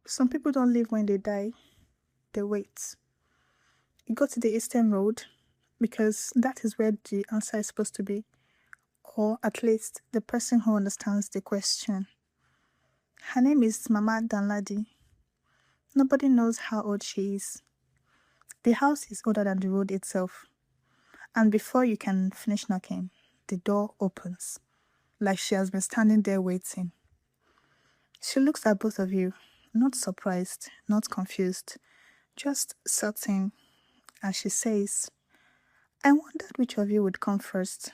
Some people don't live when they die, they wait. You go to the Eastern Road because that is where the answer is supposed to be, or at least the person who understands the question. Her name is Mama Danladi. Nobody knows how old she is. The house is older than the road itself, and before you can finish knocking, the door opens, like she has been standing there waiting. She looks at both of you, not surprised, not confused, just certain, and she says, "I wondered which of you would come first."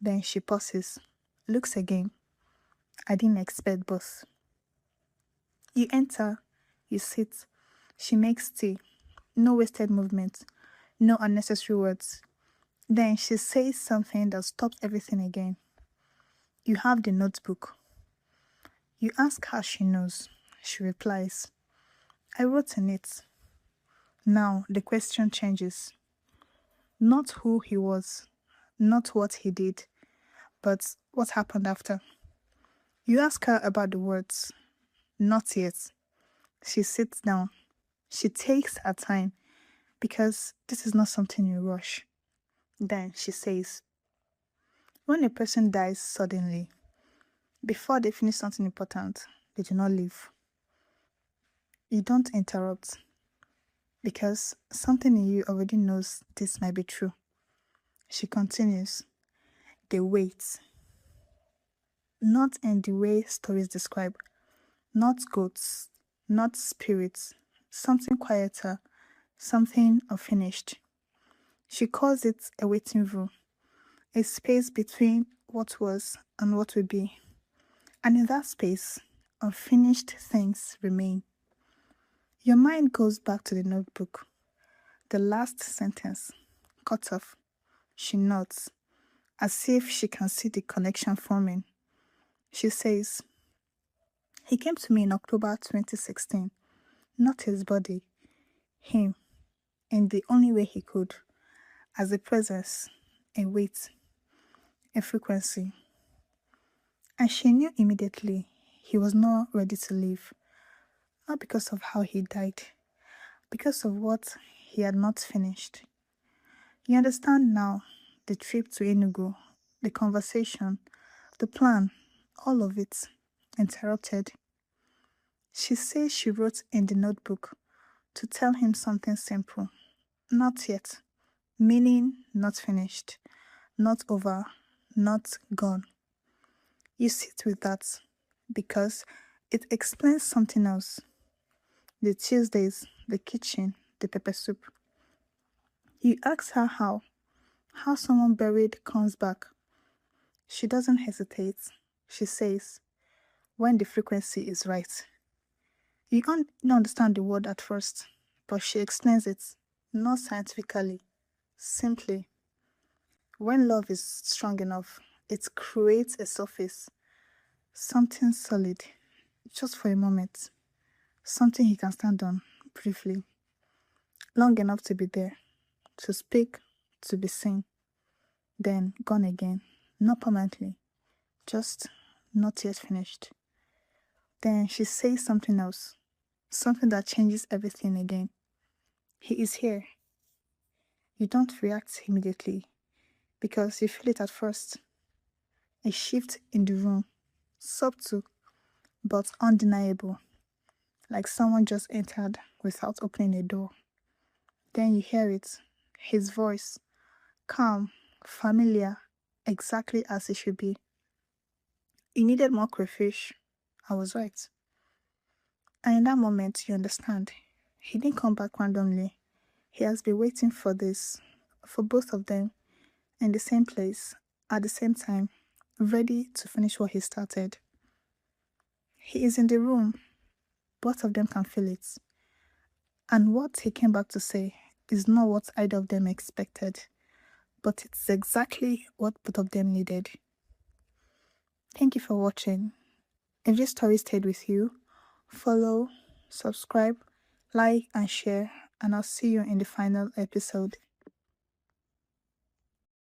Then she pauses, looks again. "I didn't expect both." You enter, you sit. She makes tea. No wasted movement, no unnecessary words. Then she says something that stops everything again. You have the notebook. You ask how she knows. She replies, "I wrote in it." Now the question changes. Not who he was, not what he did, but what happened after. You ask her about the words. Not yet. She sits down. She takes her time because this is not something you rush. Then she says, when a person dies suddenly, before they finish something important, they do not leave. You don't interrupt because something in you already knows this might be true. She continues, they wait. Not in the way stories describe, not goats, not spirits, something quieter, something unfinished. She calls it a waiting room, a space between what was and what will be. And in that space, unfinished things remain. Your mind goes back to the notebook. The last sentence, cut off. She nods, as if she can see the connection forming. She says, he came to me in October 2016. Not his body, him, in the only way he could, as a presence, a weight, a frequency. And she knew immediately he was not ready to leave, not because of how he died, because of what he had not finished. You understand now the trip to Enugu, the conversation, the plan, all of it interrupted. She says she wrote in the notebook to tell him something simple. Not yet, meaning not finished, not over, not gone. You sit with that because it explains something else. The Tuesdays, the kitchen, the pepper soup. You ask her how someone buried comes back. She doesn't hesitate. She says, when the frequency is right. You don't understand the word at first, but she explains it, not scientifically, simply. When love is strong enough, it creates a surface, something solid, just for a moment, something he can stand on briefly, long enough to be there, to speak, to be seen, then gone again, not permanently, just not yet finished. Then she says something else, something that changes everything again. He is here. You don't react immediately because you feel it at first. A shift in the room, subtle but undeniable, like someone just entered without opening a door. Then you hear it, his voice, calm, familiar, exactly as it should be. You needed more crayfish. I was right. And in that moment, you understand. He didn't come back randomly. He has been waiting for this, for both of them, in the same place, at the same time, ready to finish what he started. He is in the room. Both of them can feel it. And what he came back to say is not what either of them expected, but it's exactly what both of them needed. Thank you for watching. If this story stayed with you, follow, subscribe, like, and share, and I'll see you in the final episode.